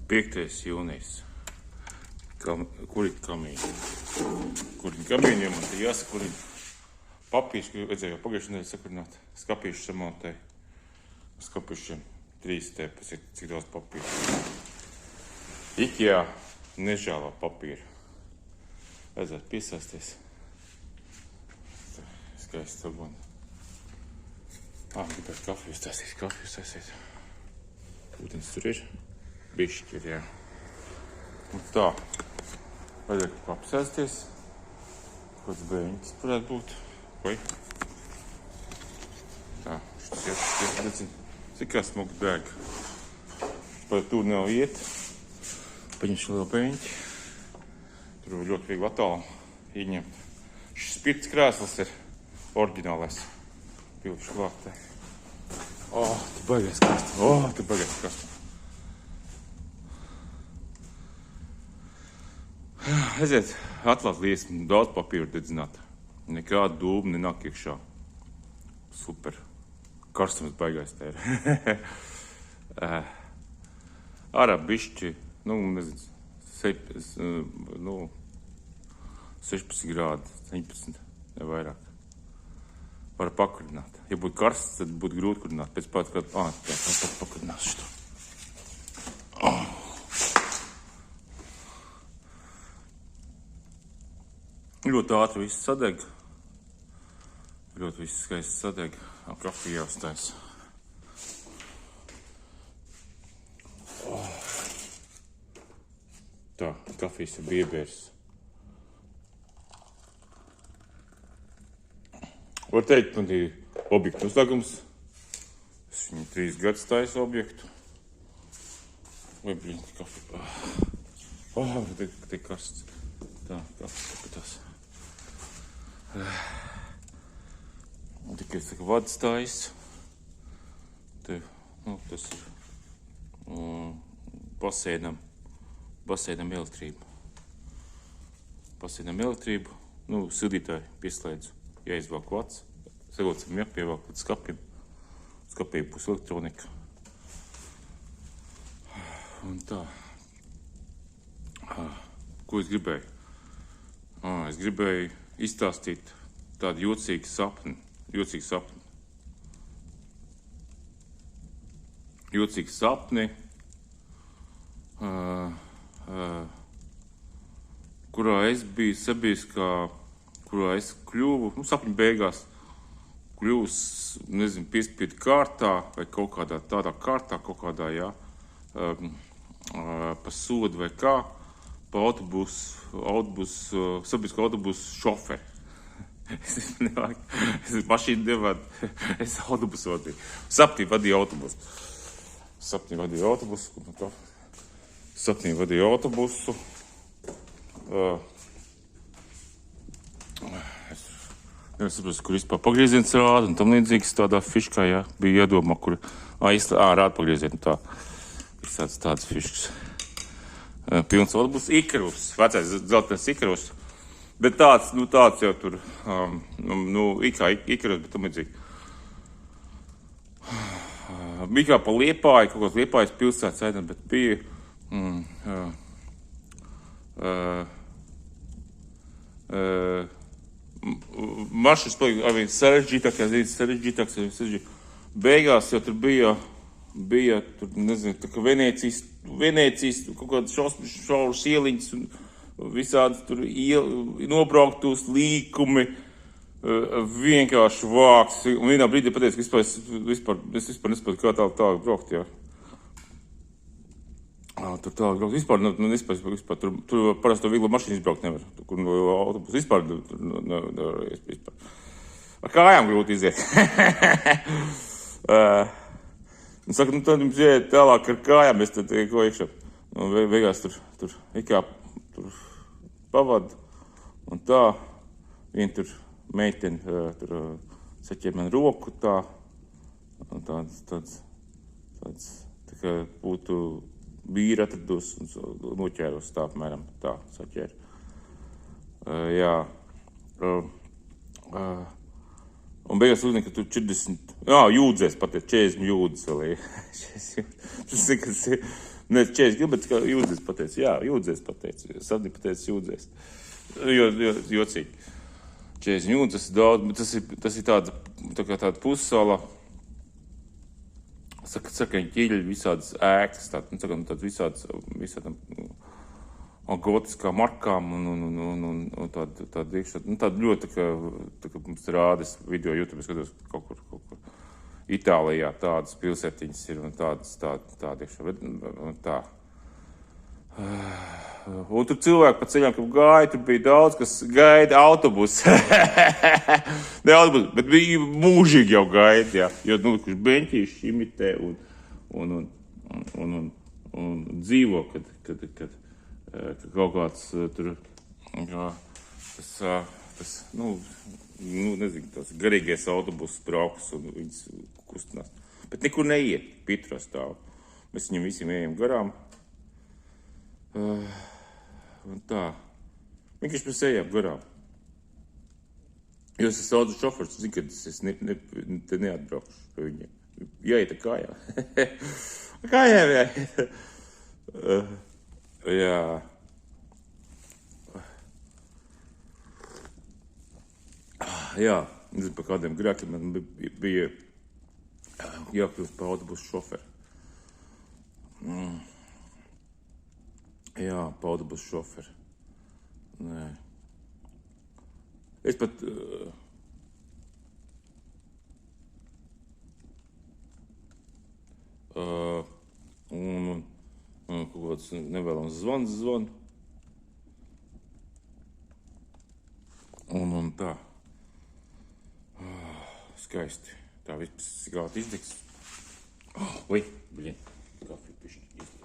5. jūnijas. Kurīt kamīni. Kurīt kamīni, jo man te jāsakurīt. Papīrs, ko vajadzēja jau pagājušajā nedēļā sakurināt. Skapīšu samontēju. Skapīšiem 3 te, cik daudz papīru. Ikea nežālā papīru. Vajadzētu piesaisties. Skaisti saboni. Gribētu kafiju taisīt. Ūdens tur ir. Bišķi ir, jā. Un tā. Vajadzētu kaut kā apsēsties. Kāds bēņķis varētu būt. Oi. Tā. Šis necinu. Cik kā smugs bēg. Par tur nav iet. Paņemšu lielu bēņķi. Tur ļoti viegli attālu ieņemt. Šis spirts krēsls ir oriģinālais. Pilšu klāt te. Tu baigais karstu. Aiziet, atklāt liesmu, daudz papīru dedzināt. Nekāda dūma nenāk iekšā. Super. Karstums baigais te ir. Ārā bišķi, nezinu, 16 grādi, 17, ne vairāk. Var pakurināt. Ja būtu karsts, tad būtu grūti kurināt. Pēc pēc kādu pakurinās šito. Ļoti ātri viss sadeg. Ļoti viss skaisti sadeg. Kafija jāuztais. Tā, kafijas ir biebērs. Var teikt, man ir objektu uzlēgums. Es viņu 3 gadus taisu objektu. Vai bliņ, kafija. Te karsts. Tā, kafija kapatās. Tikai es tā vads taisu. Te, tas ir basēnam elektrību. Sildītāji pieslēdzu. Jāizvelk vads. Saglocam jāpievelk līdz skapim. Skapī būs elektronika. Un tā. Ko es gribēju? Es gribēju izstāstīt tādu jocīgu sapni. Jocīgu sapni, kurā es biju sabiedriskā, kurā es kļuvu, sapņu beigās, kļuvu, piespiedu kārtā vai kaut kādā tādā kārtā, pa sodu vai kā, pa sabiedrisko autobusu šoferi. Es mašīnu nevadu, es autobusu vadīju. Sapnī vadīju autobusu. Es saprotu, kur vispār pagrieziens rāda un tam līdzīgs tādā fiškā, jā, bija iedomā, kur, rāda pagriezienu tā. Visāds tāds fiškas. Pilns autobus Ikarus, vecais dzeltenais Ikarus. Bet tāds jau tur, Ikarus, bet tam līdzīgi. Bija kā pa Liepāju, kaut kāds Liepājas pilsētas aidam, bet bija maršruts palika arvien sarežģītāks. Beigās jau tur bija tur, nezinu, tā kā Venēcijas kaut kādas šauras ieliņas un visādi tur nobrauktos līkumi, vienkārši vāks. Un vienā brīdī pateicu, ka es vispār nespēju kā tālāk braukt, jā. Tur tālāk braukt. Vispār tur parasti to vieglo mašīnu izbraukt nevar. Kur no autobusu vispār nevar vispār. Ar kājām grūti iziet. Saka, tad jums iet tālāk ar kājām, es tad ko iekšā. Beigās tur ikā tur pavadu, un tā, vien tur meiteni tur saķēra man roku tā, un tāds, tā kā būtu vīri atradus un noķēros tā, apmēram, tā saķēra. Jā. Un beigās uzzina, ka tur 40, jūdzēs pat ir 40 jūdzes vēl. Tas Ne, 40 grib, bet jūdzies pateica. Jā, jūdzies pateica. Sadni pateica jūdzies. Jocīgi. 40 jūdzes daudz, bet tas ir tāda pussala. Saka, ķiļi, visādas ēkas, tādas visādām gotiskām markām un tāda iekšā. Tāda ļoti, tā kā mums rādas video YouTube, skatos kaut kur Itālijā tādas pilsētiņas ir un tāda iekšā. Un tā. Un tur cilvēki pa ceļām, kad gāja, tur bija daudz, kas gaida autobusu. Ne autobusu, bet bija mūžīgi jau gaida, jā. Jo, kurš beņķīši imitē un dzīvo, kad kaut kāds tur, tas, nezinu, tās garīgais autobuss brauks un viņas kustinās. Bet nekur neiet, Pietrā stāv. Mēs viņam visiem ejam garām. Un tā. Vienkārši mēs ejam garām. Jo es esmu auto šofers, zinu, kad es te neatbraukšu pie viņiem. Jāiet ar kājām. Kājām jāiet. Jā. Jā, nezinu, par kādiem grēkiem man bija jākļūst par autobusu šoferi. Jā, pa autobusu šoferi. Nē. Es pat... un kaut kāds nevēlams zvanu. Un tā. Skaisti. Tā viss gāti izdegs. Oi, blin. Kafiju pišķi izdegs.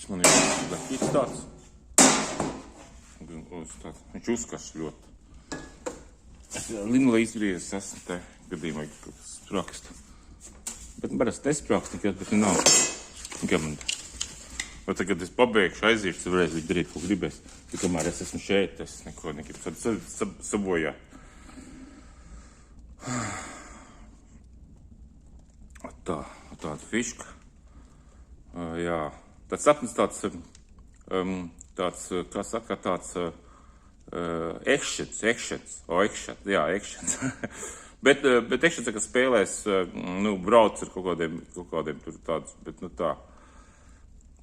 Man ir lakīts tāds. Viņš uzkas ļoti. Linula izgriežas esmu te gadījumā, kad spraksta. Bet parasti nesprākst nekad, bet nav. Nekad man. Vai tagad es pabeigšu, aiziešu, tad varēs viņu darīt, ko gribēs. Ja kamēr es esmu šeit, es neko negribu. Tad sabojā. Tāda fiška. Jā. Tāds sapnis kā saka, tāds actions. Bet actions, ka spēlēs, brauc ar kaut kādiem tur tādus, bet, tā,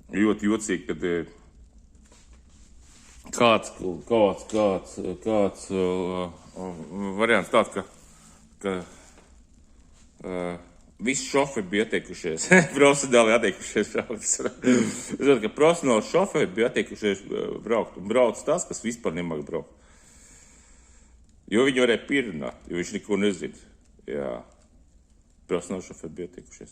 ļoti jocīgi, kad kāds variants tāds, ka visi šoferi bija atteikušies, profesionāli atteikušies braukt. Es zinu, ka profesionāli šoferi bija atteikušies braukt. Un brauc tas, kas vispār nemāk braukt. Jo viņi varēja pierunāt, jo viņš neko nezina. Jā. Profesionāli šoferi bija atteikušies.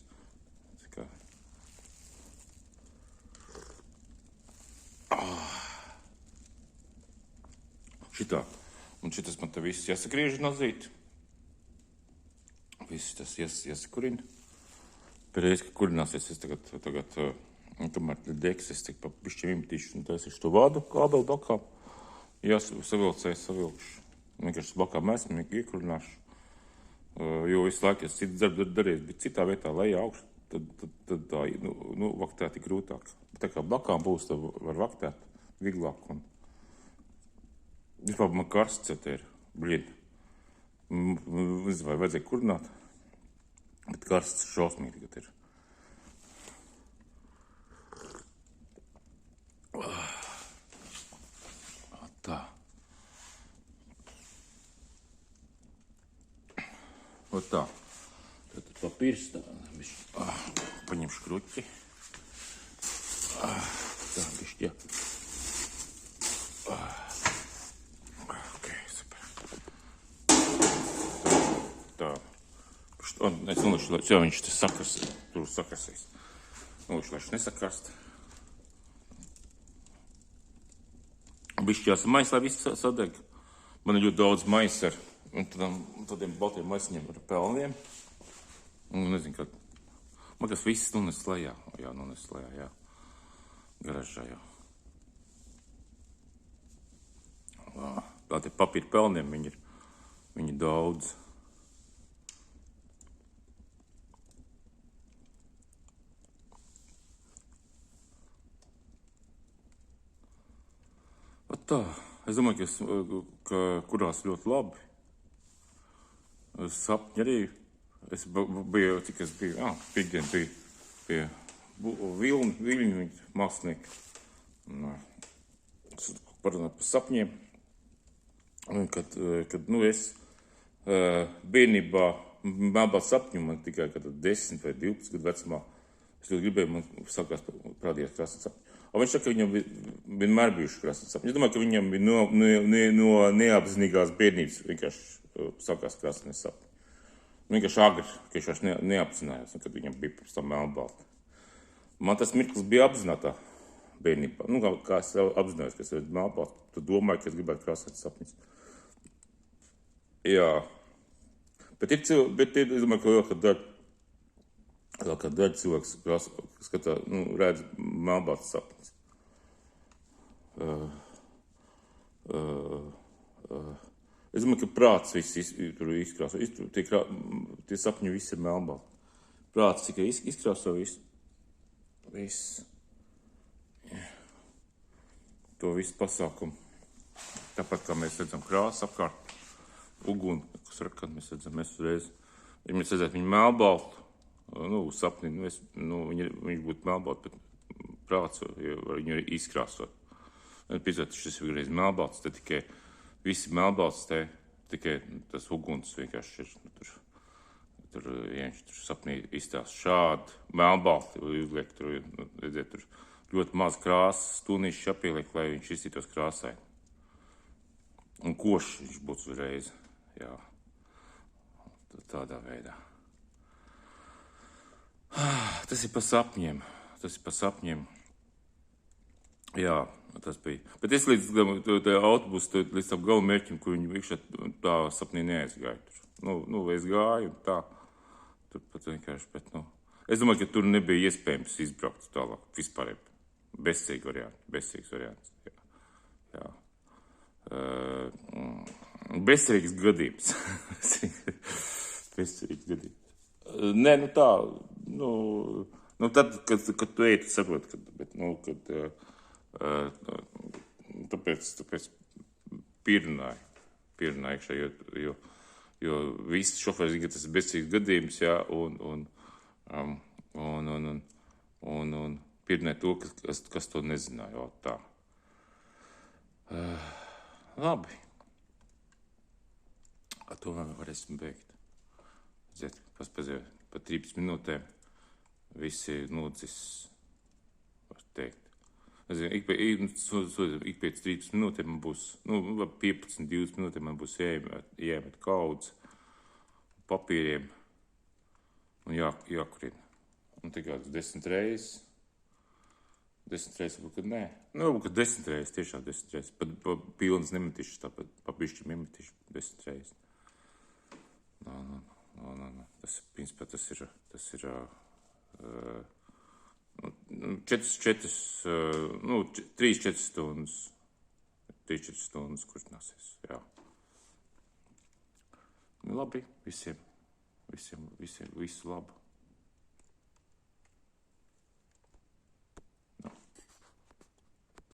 Šitā. Un šitas man te viss jāsagriež no zīti. Viss tas jāsakurina. Pēdējais, ka kurināsies, es tagad kamēr degs, es pa pišķiem imitīšu un taisīšu to vādu kābeli blokā. Savilkšu. Vienkārši blokā mēsmu, iekurināšu. Jo visu laiku es citu darbu darīju, bet citā vietā lejā augšu, tad tā, vaktēt ir grūtāk. Tā kā blokā būs, tad var vaktēt viglāk. Un vispār man karsts jau te ir, blīd. Nezinu, vai vajadzēja kurināt, bet karsts šausmīgi tagad ir. Tā. Ot tā. Tad papīrs tā. Paņemšu kruķi. Tā, bišķi, jā. Es noliešu, lai viņš tur sakrasīs. Noliešu, lai viņš nesakarst. Bišķi jāsamais, lai viss sadeg. Man ir ļoti daudz mais ar tādiem baltiem maisiņiem ar pelniem. Un nezinu, kad... Man kas viss nones lejā. Jā, nones lejā, jā. Garažā, jā. Tā tie papīra pelniem, viņi daudz. Tā, es domāju, ka kurās ļoti labi. Sapņi arī. Es biju, cik es biju, piekdien biju pie Viļņu mākslinieka. Parunāt par sapņiem. Kad es bērnībā mēlbāt sapņu, man tikai 10 vai 12 gadu vecumā. Es ļoti gribēju, man sākās parādījās krāsas sapņi. Un viņš saka, ka viņam vienmēr bijuši krāsas sapņi. Es domāju, ka viņam bija no neapzinīgās bērnības vienkārši sākās krāsas sapņi. Vienkārši agri, ka viņš vairs neapzinājās, kad viņam bija pēc tam melnbalti. Man tas mirklis bija apzinātā bērnībā. Kā es apzinājos, ka es esmu melnbalti, tad domāju, ka es gribētu krāsas sapņus. Jā. Bet es domāju, ka vēl kā daļa cilvēks skatā, redz melnbaltas sapņus. Es domāju, ka prāts viss tur izkrāso. Tie sapņi visi ir melnbalti. Prāts tikai izkrāso visu. To visu pasākumu. Tāpat kā mēs redzam krāsu apkārt, uguni, kas rakad mēs redzam, mēs uzreiz, ja mēs redzētu viņu melnbaltu, sapnī, viņš būtu melnbalts, bet prāts viņu ir izkrāsot. Piedzot, šis ir reiz melnbalts, te tikai visi melnbalts, te tikai tas uguns vienkārši ir, tur sapnī izstāst šādi melnbalti, uzliek tur, redziet, tur ļoti maz krāsas, stūnīši apieliek, lai viņš izstītos krāsai. Un košs viņš būtu uzreiz, jā, tādā veidā. Tas ir par sapņiem. Jā, tas bija. Bet es līdz autobusu, līdz tam galu mērķim, kur viņi iekšā tā sapnī neaizgāju. Es gāju un tā. Tur pat vienkārši, bet, Es domāju, ka tur nebija iespējams izbraukt tālāk. Vispār bezcerīgs variants. Jā. Bezcerīgs gadījums. Bezcerīgs gadījums. Nē, tā, tad, kad tu ej, tu saproti, tāpēc pierunāju iekšā, jo visi šoferi zina, ka tas ir bezcerīgs gadījums, jā, un pierunāju to, kas to nezināja, jau tā. Labi. Ar to varēsim beigt. Ziet, paspēzēju pa 13 minūtēm. Visi nodzis, var teikt. Ik pēc 13 minūtēm man būs, 15-20 minūtēm man būs jāiemet kaudz papīriem un jākurina. Un tikai 10 reizes. 10 reizes, varbūt, nē. Varbūt 10 reizes, tiešām 10 reizes. Pa pilnas nemetīšu, tāpat pa bišķim nemetīšu 10 reizes. Tas, principā, tas ir 3-4 stundas. 3-4 stundas kurināsies, jā. Labi, visiem visu labu.